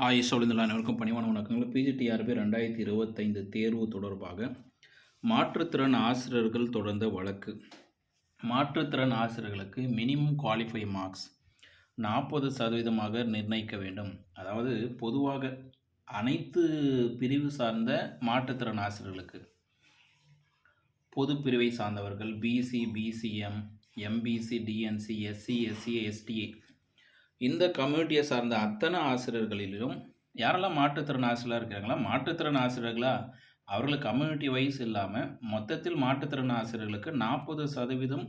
ஆயுஷ் ஒளிந்துள்ள அனைவருக்கும் பணிவான வணக்கங்கள். பிஜிடிஆர்பி 2025 தேர்வு தொடர்பாக மாற்றுத்திறன் ஆசிரியர்கள் தொடர்ந்த வழக்கு. மாற்றுத்திறன் ஆசிரியர்களுக்கு மினிமம் குவாலிஃபை மார்க்ஸ் 40% நிர்ணயிக்க வேண்டும். அதாவது பொதுவாக அனைத்து பிரிவு சார்ந்த மாற்றுத்திறன் ஆசிரியர்களுக்கு, பொது பிரிவை சார்ந்தவர்கள் BC, BCM, MBC, DNC, SC, SCA, STA இந்த கம்யூனிட்டியை சார்ந்த அத்தனை ஆசிரியர்களிலும் யாரெல்லாம் மாற்றுத்திறன் ஆசிரியராக இருக்கிறாங்களா, மாற்றுத்திறன் அவர்களுக்கு கம்யூனிட்டி வைஸ் இல்லாமல் மொத்தத்தில் மாற்றுத்திறன் ஆசிரியர்களுக்கு 40%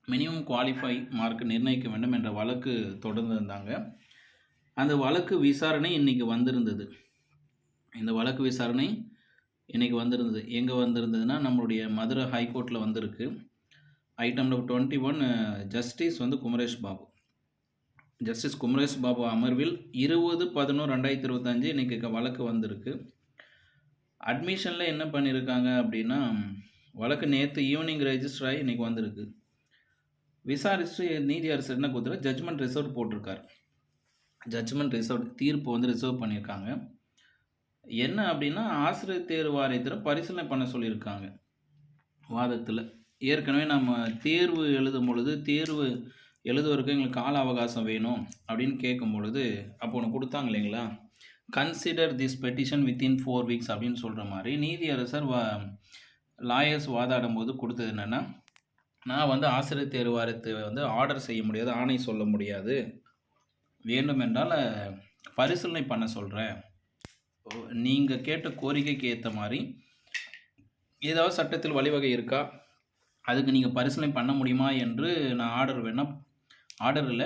மினிமம் குவாலிஃபை மார்க் நிர்ணயிக்க வேண்டும் என்ற வழக்கு தொடர்ந்து இருந்தாங்க. அந்த வழக்கு விசாரணை இன்றைக்கி வந்திருந்தது. இந்த வழக்கு விசாரணை இன்றைக்கி வந்திருந்தது. எங்கே வந்திருந்ததுன்னா, நம்மளுடைய மதுரை ஹைகோர்ட்டில் வந்திருக்கு. Item number 21 justice Kumaresh Babu. Justice Kumaresh Babu அமர்வில் 20/11/2025 இன்றைக்கி வழக்கு வந்திருக்கு. அட்மிஷனில் என்ன பண்ணியிருக்காங்க அப்படின்னா, வழக்கு நேற்று ஈவினிங் ரெஜிஸ்டர் ஆகி இன்றைக்கி வந்திருக்கு. விசாரித்து நீதியரசர் என்ன கொடுத்துரு, ஜட்ஜ்மெண்ட் ரிசர்வ் போட்டிருக்கார். ஜட்ஜ்மெண்ட் ரிசர்வ் தீர்ப்பு ரிசர்வ் பண்ணியிருக்காங்க. என்ன அப்படின்னா, ஆசிரியர் தேர்வு வாரியத்தில் பரிசீலனை பண்ண சொல்லியிருக்காங்க. வாதத்தில் ஏற்கனவே நம்ம தேர்வு எழுதும் பொழுது எழுதுவதற்கு எங்களுக்கு கால அவகாசம் வேணும் அப்படின்னு கேட்கும் பொழுது, அப்போ ஒன்று கொடுத்தாங்க இல்லைங்களா, consider this petition within 4 weeks அப்படின்னு சொல்கிற மாதிரி நீதியரசர் லாயர்ஸ் வாதாடும் போது கொடுத்தது என்னென்னா, நான் ஆசிரியர் தேர்வு வாரியத்தை ஆர்டர் செய்ய முடியாது, ஆணை சொல்ல முடியாது, வேண்டுமென்றால் பரிசீலனை பண்ண சொல்கிறேன், நீங்கள் கேட்ட கோரிக்கைக்கு ஏற்ற மாதிரி ஏதாவது சட்டத்தில் வழிவகை இருக்கா, அதுக்கு நீங்கள் பரிசீலனை பண்ண முடியுமா என்று நான் ஆர்டரில்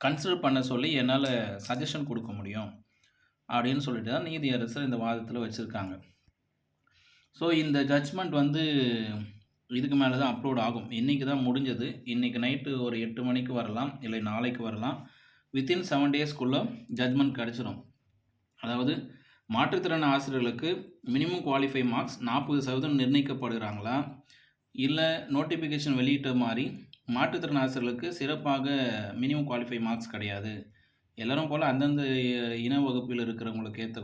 கன்சிடர் பண்ண சொல்லி என்னால் சஜஷன் கொடுக்க முடியும் அப்படின்னு சொல்லிட்டு தான் நீதியரசர் இந்த வாதத்தில் வச்சுருக்காங்க. ஸோ இந்த ஜட்ஜ்மெண்ட் இதுக்கு மேலே தான் அப்லோட் ஆகும். இன்றைக்கி தான் முடிஞ்சது. இன்றைக்கி நைட்டு ஒரு 8 மணிக்கு வரலாம், இல்லை நாளைக்கு வரலாம். வித்தின் 7 டேஸ்க்குள்ளே ஜட்ஜ்மெண்ட் கிடச்சிடும். அதாவது மாற்றுத்திறன் ஆசிரியர்களுக்கு மினிமம் குவாலிஃபை மார்க்ஸ் 40% நிர்ணயிக்கப்படுகிறாங்களா, இல்லை நோட்டிஃபிகேஷன் வெளியிட்ட மாதிரி மாற்றுத்திறன் ஆசிரியர்களுக்கு சிறப்பாக மினிமம் குவாலிஃபை மார்க்ஸ் கிடையாது, எல்லோரும் போல் அந்தந்த இன வகுப்பில் இருக்கிறவங்களுக்கு ஏற்ற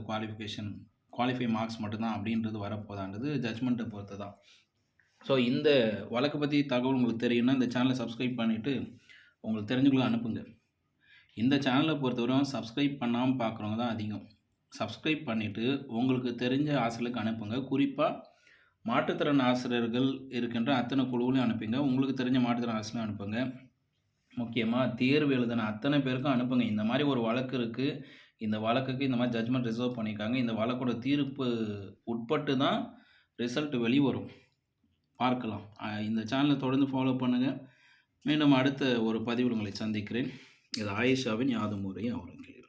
குவாலிஃபை மார்க்ஸ் மட்டும்தான் அப்படின்றது வரப்போதான்றது ஜட்ஜ்மெண்ட்டை பொறுத்து தான். ஸோ இந்த வழக்கை பற்றி தகவல் உங்களுக்கு தெரியும்னா இந்த சேனலை சப்ஸ்கிரைப் பண்ணிவிட்டு உங்களுக்கு தெரிஞ்சுக்கலாம் அனுப்புங்க. இந்த சேனலை பொறுத்தவரையும் சப்ஸ்கிரைப் பண்ணாமல் பார்க்குறவங்க தான் அதிகம். சப்ஸ்கிரைப் பண்ணிவிட்டு உங்களுக்கு தெரிஞ்ச ஆசிரியர்களுக்கு அனுப்புங்க. குறிப்பாக மாற்றுத்திறன் ஆசிரியர்கள் இருக்கின்ற அத்தனை குழுவிலையும் அனுப்புங்க. உங்களுக்கு தெரிஞ்ச மாற்றுத்திறன் ஆசிரியரும் அனுப்புங்க. முக்கியமாக தேர்வு எழுதின அத்தனை பேருக்கும் அனுப்புங்க. இந்த மாதிரி ஒரு வழக்கு இருக்குது, இந்த வழக்குக்கு இந்த மாதிரி ஜட்ஜ்மெண்ட் ரிசர்வ் பண்ணியிருக்காங்க, இந்த வழக்கோட தீர்ப்பு உட்பட்டு தான் ரிசல்ட் வெளிவரும், பார்க்கலாம். இந்த சேனலை தொடர்ந்து ஃபாலோ பண்ணுங்கள். மீண்டும் அடுத்த ஒரு பதிவில் உங்களை சந்திக்கிறேன். இது ஆயிஷாவின் யாதும் ஊரே அவரங்கில்.